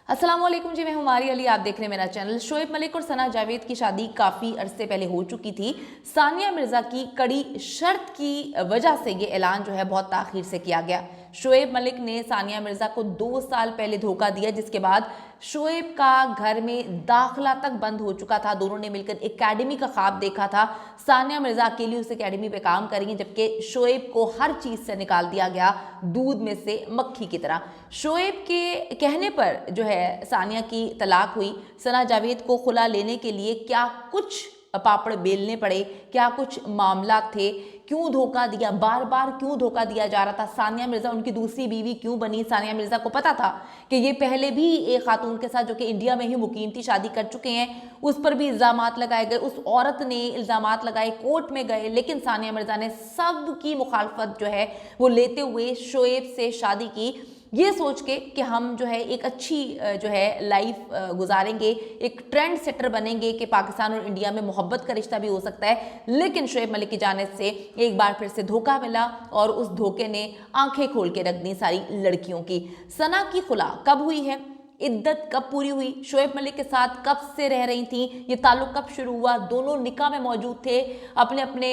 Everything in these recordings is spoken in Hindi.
अस्सलाम वालेकुम जी, मैं हूं मारी अली। आप देख रहे हैं मेरा चैनल। शोएब मलिक और सना जावेद की शादी काफ़ी अरसे पहले हो चुकी थी। सानिया मिर्ज़ा की कड़ी शर्त की वजह से ये ऐलान जो है बहुत ताख़ीर से किया गया। शोएब मलिक ने सानिया मिर्ज़ा को 2 साल पहले धोखा दिया, जिसके बाद शोएब का घर में दाखिला तक बंद हो चुका था। दोनों ने मिलकर एकेडमी का ख्वाब देखा था। सानिया मिर्ज़ा अकेली उस एकेडमी पे काम कर रही हैं, जबकि शोएब को हर चीज़ से निकाल दिया गया, दूध में से मक्खी की तरह। शोएब के कहने पर जो है सानिया की तलाक हुई। सना जावेद को खुला लेने के लिए क्या कुछ पापड़ बेलने पड़े, क्या कुछ मामला थे, क्यों धोखा दिया, बार बार क्यों धोखा दिया जा रहा था, सानिया मिर्ज़ा उनकी दूसरी बीवी क्यों बनी। सानिया मिर्ज़ा को पता था कि ये पहले भी एक खातून के साथ जो कि इंडिया में ही मुकीम थी शादी कर चुके हैं, उस पर भी इल्ज़ामात लगाए गए, उस औरत ने इल्ज़ामात लगाए, कोर्ट में गए, लेकिन सानिया मिर्ज़ा ने सब की मुखालफत जो है वो लेते हुए शोएब से शादी की, ये सोच के कि हम जो है एक अच्छी जो है लाइफ गुजारेंगे, एक ट्रेंड सेटर बनेंगे कि पाकिस्तान और इंडिया में मोहब्बत का रिश्ता भी हो सकता है। लेकिन शोएब मलिक की जानिब से एक बार फिर से धोखा मिला और उस धोखे ने आंखें खोल के रख दी सारी लड़कियों की। सना की खुला कब हुई है, इद्दत कब पूरी हुई, शोएब मलिक के साथ कब से रह रही थी, ये ताल्लुक कब शुरू हुआ, दोनों निकाह में मौजूद थे अपने अपने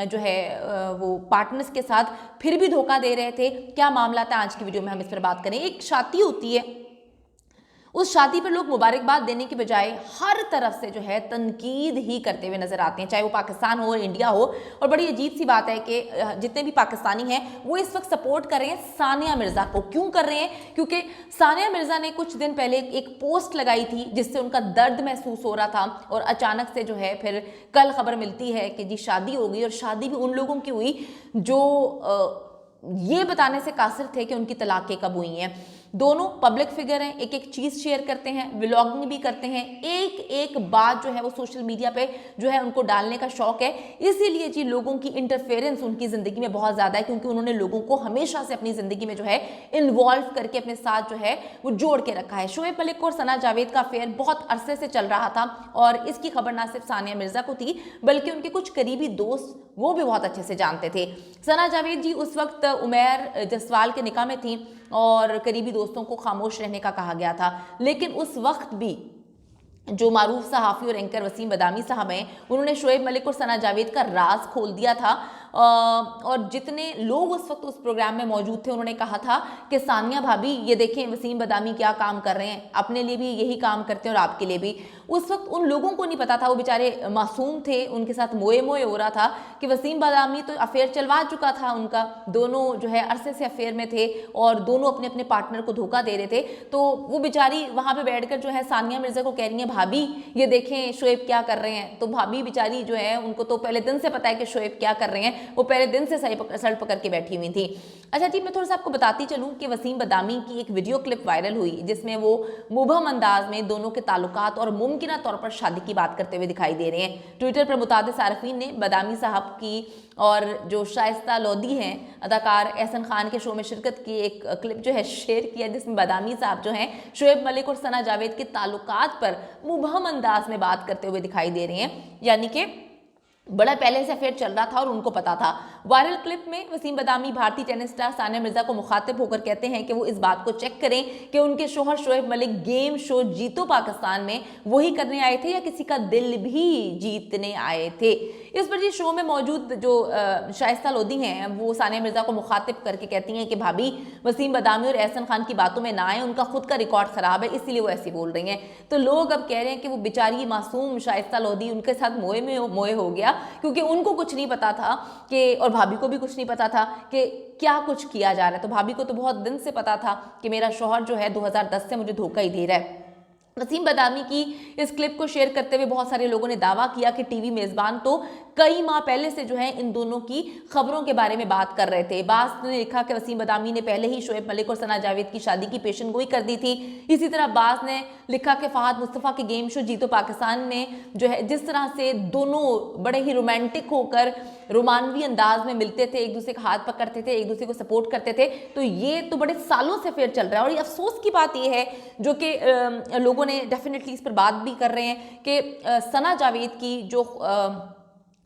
जो है वो पार्टनर्स के साथ, फिर भी धोखा दे रहे थे, क्या मामला था, आज की वीडियो में हम इस पर बात करें। एक शादी होती है, उस शादी पर लोग मुबारकबाद देने की बजाय हर तरफ से जो है तनकीद ही करते हुए नजर आते हैं, चाहे वो पाकिस्तान हो इंडिया हो। और बड़ी अजीब सी बात है कि जितने भी पाकिस्तानी हैं वो इस वक्त सपोर्ट कर रहे हैं सानिया मिर्ज़ा को। क्यों कर रहे हैं? क्योंकि सानिया मिर्ज़ा ने कुछ दिन पहले एक पोस्ट लगाई थी जिससे उनका दर्द महसूस हो रहा था, और अचानक से जो है फिर कल खबर मिलती है कि जी शादी हो गई, और शादी भी उन लोगों की हुई जो ये बताने से कासिर थे कि उनकी तलाक़ें कब हुई हैं। दोनों पब्लिक फिगर हैं, एक एक चीज़ शेयर करते हैं, व्लॉगिंग भी करते हैं, एक एक बात जो है वो सोशल मीडिया पे जो है उनको डालने का शौक है। इसीलिए जी लोगों की इंटरफेरेंस उनकी ज़िंदगी में बहुत ज़्यादा है, क्योंकि उन्होंने लोगों को हमेशा से अपनी ज़िंदगी में जो है इन्वॉल्व करके अपने साथ जो है वो जोड़ के रखा है। शोएब मलिक और सना जावेद का अफेयर बहुत अरसे से चल रहा था, और इसकी खबर ना सिर्फ सानिया मिर्ज़ा को थी बल्कि उनके कुछ करीबी दोस्त वो भी बहुत अच्छे से जानते थे। सना जावेद जी उस वक्त उमैर जसवाल के निकाह में थी और करीबी दोस्तों को खामोश रहने का कहा गया था, लेकिन उस वक्त भी जो मारूफ सहाफ़ी और एंकर वसीम बदामी साहब हैं, उन्होंने शोएब मलिक और सना जावेद का राज खोल दिया था। और जितने लोग उस वक्त उस प्रोग्राम में मौजूद थे उन्होंने कहा था कि सानिया भाभी ये देखें वसीम बदामी क्या काम कर रहे हैं, अपने लिए भी यही काम करते हैं और आपके लिए भी। उस वक्त उन लोगों को नहीं पता था, वो बेचारे मासूम थे, उनके साथ मोए मोए हो रहा था कि वसीम बदामी तो अफेयर चलवा चुका था उनका, दोनों जो है अरसे से अफेयर में थे और दोनों अपने अपने पार्टनर को धोखा दे रहे थे। तो वो बेचारी वहाँ पे बैठकर जो है सानिया मिर्ज़ा को कह रही हैं भाभी ये देखें शोएब क्या कर रहे हैं। तो भाभी बेचारी जो है उनको तो पहले दिन से पता है कि शोएब क्या कर रहे हैं, वो पहले दिन से सर पकड़ के बैठी हुई थी। अच्छा जी, मैं थोड़ा सा आपको बताती चलूँ कि वसीम बदामी की एक वीडियो क्लिप वायरल हुई जिसमें वो मुबहम अंदाज में दोनों के ताल्लुकात और मुमकिना तौर पर शादी की बात करते हुए दिखाई दे रहे हैं। ट्विटर पर मुतादिद सारफीन ने बदामी साहब की और जो शाइस्ता लोधी हैं अदाकार एहसन खान के शो में शिरकत की एक क्लिप जो है शेयर किया, जिसमें बदामी साहब जो हैं शोएब मलिक और सना जावेद के ताल्लुकात पर मुबहम अंदाज में बात करते हुए दिखाई दे रहे हैं, यानी कि बड़ा पहले से अफेयर चल रहा था और उनको पता था। वायरल क्लिप में वसीम बदामी भारतीय टेनिस स्टार सानिया मिर्ज़ा को मुखातिब होकर कहते हैं कि वो इस बात को चेक करें कि उनके शोहर शोएब मलिक गेम शो जीतो पाकिस्तान में वही करने आए थे या किसी का दिल भी जीतने आए थे। इस पर जी शो में मौजूद जो शाइस्ता लोधी हैं वो सानिया मिर्ज़ा को मुखातिब करके कहती हैं कि भाभी वसीम बदामी और एहसन खान की बातों में ना आए, उनका खुद का रिकॉर्ड ख़राब है इसलिए वो ऐसी बोल रही हैं। तो लोग अब कह रहे हैं कि वो बेचारी मासूम शाइस्ता लोधी उनके साथ मोए हो गया, क्योंकि उनको कुछ नहीं पता था कि, और भाभी को भी कुछ नहीं पता था कि क्या कुछ किया जा रहा है। तो भाभी को तो बहुत दिन से पता था कि मेरा शौहर जो है 2010 से मुझे धोखा ही दे रहा है। वसीम बदामी की इस क्लिप को शेयर करते हुए बहुत सारे लोगों ने दावा किया कि टीवी मेज़बान तो कई माह पहले से जो है इन दोनों की खबरों के बारे में बात कर रहे थे। बास ने लिखा कि वसीम बदामी ने पहले ही शोएब मलिक और सना जावेद की शादी की पेशन गोई कर दी थी। इसी तरह बास ने लिखा कि फहद मुस्तफ़ा के गेम शो जीतो पाकिस्तान में जो है जिस तरह से दोनों बड़े ही रोमांटिक होकर रोमानवी अंदाज में मिलते थे, एक दूसरे का हाथ पकड़ते थे, एक दूसरे को सपोर्ट करते थे, तो ये तो बड़े सालों से अफेयर चल रहा है। और ये अफसोस की बात ये है जो कि लोगों ने डेफिनेटली इस पर बात भी कर रहे हैं कि सना जावेद की जो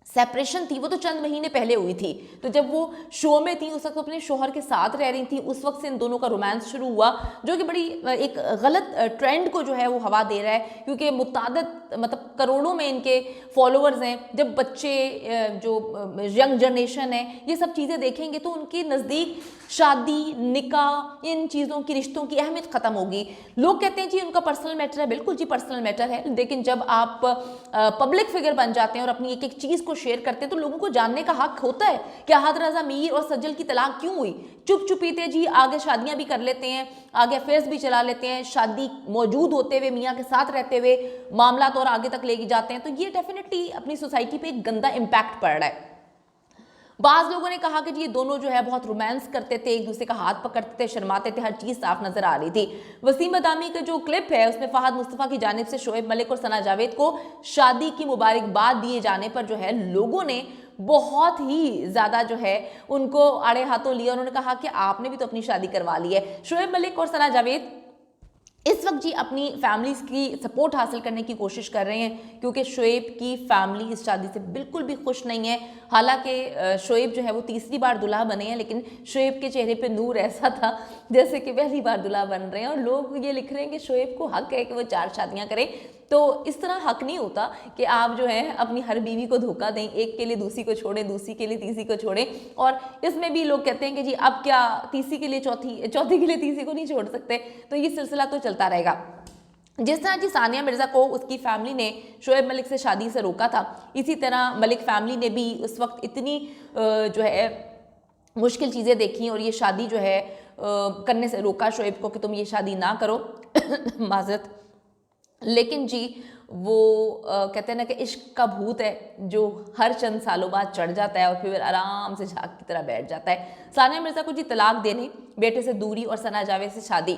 सेपरेशन थी वो तो चंद महीने पहले हुई थी। तो जब वो शो में थी उस वक्त अपने शोहर के साथ रह रही थी, उस वक्त से इन दोनों का रोमांस शुरू हुआ, जो कि बड़ी एक गलत ट्रेंड को जो है वो हवा दे रहा है, क्योंकि मुतादद मतलब करोड़ों में इनके फॉलोअर्स हैं। जब बच्चे जो यंग जनरेशन है ये सब चीज़ें देखेंगे तो उनके नज़दीक शादी, निकाह, इन चीज़ों की, रिश्तों की अहमियत ख़त्म होगी। लोग कहते हैं जी उनका पर्सनल मैटर है, बिल्कुल जी पर्सनल मैटर है, लेकिन जब आप पब्लिक फिगर बन जाते हैं और अपनी एक एक चीज़ को शेयर करते हैं तो लोगों को जानने का हक होता है कि हाथ रज़ा मीर और सज्जल की तलाक क्यों हुई। चुप चुपीते जी आगे शादियां भी कर लेते हैं, आगे अफेयर्स भी चला लेते हैं, शादी मौजूद होते हुए, मियाँ के साथ रहते हुए मामला तो और आगे तक लेके जाते हैं। तो ये डेफिनेटली अपनी सोसाइटी पे एक गंदा इम्पैक्ट पड़ रहा है। बाज़ लोगों ने कहा कि जी ये दोनों जो है बहुत रोमांस करते थे, एक दूसरे का हाथ पकड़ते थे, शर्माते थे, हर चीज़ साफ नजर आ रही थी। वसीम बदामी का जो क्लिप है उसमें फहद मुस्तफ़ा की जानिब से शोएब मलिक और सना जावेद को शादी की मुबारकबाद दिए जाने पर जो है लोगों ने बहुत ही ज़्यादा जो है उनको आड़े हाथों लिया। उन्होंने कहा कि आपने भी तो अपनी शादी करवा ली है। शोएब मलिक और सना जावेद इस वक्त जी अपनी फैमिलीज़ की सपोर्ट हासिल करने की कोशिश कर रहे हैं, क्योंकि शोएब की फैमिली इस शादी से बिल्कुल भी खुश नहीं है। हालांकि शोएब जो है वो तीसरी बार दुल्हा बने हैं, लेकिन शोएब के चेहरे पे नूर ऐसा था जैसे कि पहली बार दुल्हा बन रहे हैं। और लोग ये लिख रहे हैं कि शोएब को हक है कि वो 4 शादियां करें। तो इस तरह हक नहीं होता कि आप जो है अपनी हर बीवी को धोखा दें, एक के लिए दूसरी को छोड़ें, दूसरी के लिए तीसरी को छोड़ें। और इसमें भी लोग कहते हैं कि जी अब क्या तीसरी के लिए चौथी, चौथी के लिए तीसरी को नहीं छोड़ सकते। तो ये सिलसिला तो चलता रहेगा। जिस तरह जी सानिया मिर्ज़ा को उसकी फैमिली ने शोएब मलिक से शादी से रोका था, इसी तरह मलिक फैमिली ने भी उस वक्त इतनी जो है मुश्किल चीज़ें देखी और ये शादी जो है करने से रोका शोएब को कि तुम ये शादी ना करो माजरत। लेकिन जी वो कहते हैं ना कि इश्क का भूत है जो हर चंद सालों बाद चढ़ जाता है और फिर आराम से झाग की तरह बैठ जाता है। सानिया मिर्ज़ा को जी तलाक देने, बेटे से दूरी और सना जावेद से शादी,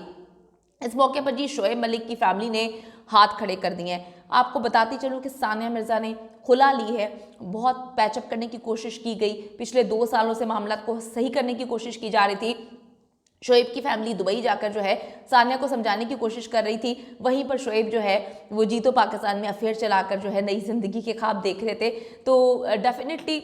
इस मौके पर जी शोएब मलिक की फैमिली ने हाथ खड़े कर दिए हैं। आपको बताती चलूँ कि सानिया मिर्ज़ा ने खुला ली है, बहुत पैचअप करने की कोशिश की गई, पिछले 2 सालों से मामला को सही करने की कोशिश की जा रही थी। शोएब की फैमिली दुबई जाकर जो है सानिया को समझाने की कोशिश कर रही थी, वहीं पर शोएब जो है वो जीतो पाकिस्तान में अफेयर चलाकर जो है नई ज़िंदगी के ख्वाब देख रहे थे। तो डेफिनेटली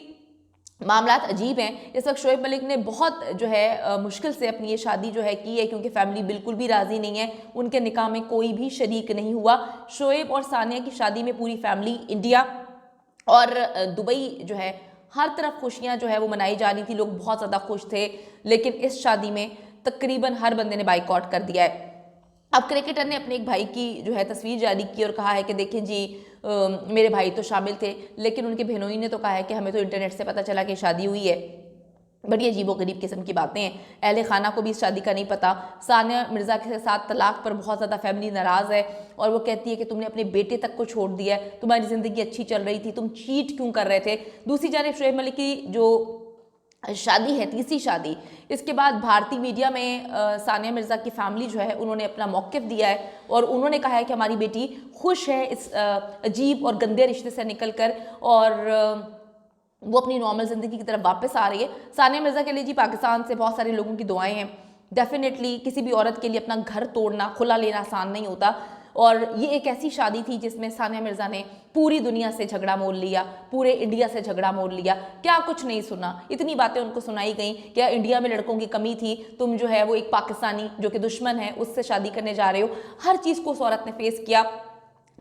मामलात अजीब हैं। इस वक्त शोएब मलिक ने बहुत जो है मुश्किल से अपनी ये शादी जो है की है, क्योंकि फैमिली बिल्कुल भी राज़ी नहीं है, उनके निकाह में कोई भी शरीक नहीं हुआ। शोएब और सानिया की शादी में पूरी फैमिली इंडिया और दुबई जो है हर तरफ खुशियाँ जो है वो मनाई जा रही थी, लोग बहुत ज़्यादा खुश थे। लेकिन इस शादी में तकरीबन हर बंदे ने बाइकआउट कर दिया है। अब क्रिकेटर ने अपने एक भाई की जो है तस्वीर जारी की और कहा है कि देखें जी मेरे भाई तो शामिल थे, लेकिन उनके बहनोई ने तो कहा है कि हमें तो इंटरनेट से पता चला कि शादी हुई है। बड़ी अजीबोगरीब किस्म की बातें हैं। अहले खाना को भी इस शादी का नहीं पता। सानिया मिर्ज़ा के साथ तलाक पर बहुत ज़्यादा फैमिली नाराज़ है और वो कहती है कि तुमने अपने बेटे तक को छोड़ दिया है, तुम्हारी ज़िंदगी अच्छी चल रही थी, तुम चीट क्यों कर रहे थे। दूसरी जानिब शोएब मलिक की जो शादी है, तीसरी शादी, इसके बाद भारतीय मीडिया में सानिया मिर्ज़ा की फैमिली जो है उन्होंने अपना मौक़िफ़ दिया है और उन्होंने कहा है कि हमारी बेटी खुश है इस अजीब और गंदे रिश्ते से निकल कर और वो अपनी नॉर्मल ज़िंदगी की तरफ वापस आ रही है। सानिया मिर्ज़ा के लिए जी पाकिस्तान से बहुत सारे लोगों की दुआएं हैं। डेफिनेटली किसी भी औरत के लिए अपना घर तोड़ना, खुला लेना आसान नहीं होता। और ये एक ऐसी शादी थी जिसमें सानिया मिर्ज़ा ने पूरी दुनिया से झगड़ा मोल लिया, पूरे इंडिया से झगड़ा मोल लिया। क्या कुछ नहीं सुना, इतनी बातें उनको सुनाई गई। क्या इंडिया में लड़कों की कमी थी, तुम जो है वो एक पाकिस्तानी जो कि दुश्मन है उससे शादी करने जा रहे हो। हर चीज़ को उस औरत ने फेस किया।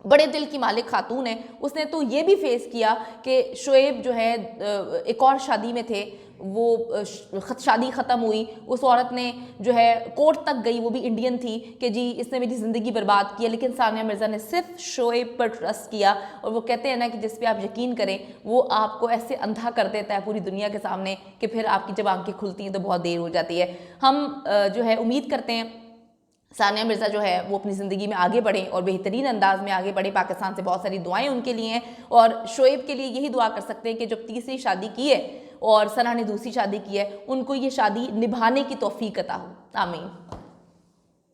बड़े दिल की मालिक खातून है, उसने तो ये भी फेस किया कि शोएब जो है एक और शादी में थे, वो शादी ख़त्म हुई, उस औरत ने जो है कोर्ट तक गई, वो भी इंडियन थी, कि जी इसने मेरी ज़िंदगी बर्बाद की है। लेकिन सानिया मिर्ज़ा ने सिर्फ शोएब पर ट्रस्ट किया और वो कहते हैं ना कि जिस पे आप यकीन करें वो आपको ऐसे अंधा कर देता है पूरी दुनिया के सामने कि फिर आपकी जब आंखें खुलती हैं तो बहुत देर हो जाती है। हम जो है उम्मीद करते हैं सानिया मिर्ज़ा जो है वो अपनी ज़िंदगी में आगे बढ़ें और बेहतरीन अंदाज में आगे बढ़े। पाकिस्तान से बहुत सारी दुआएं उनके लिए हैं और शोएब के लिए यही दुआ कर सकते हैं कि जब तीसरी शादी की है और सना ने दूसरी शादी की है, उनको ये शादी निभाने की तौफीक अता हो। आमीन।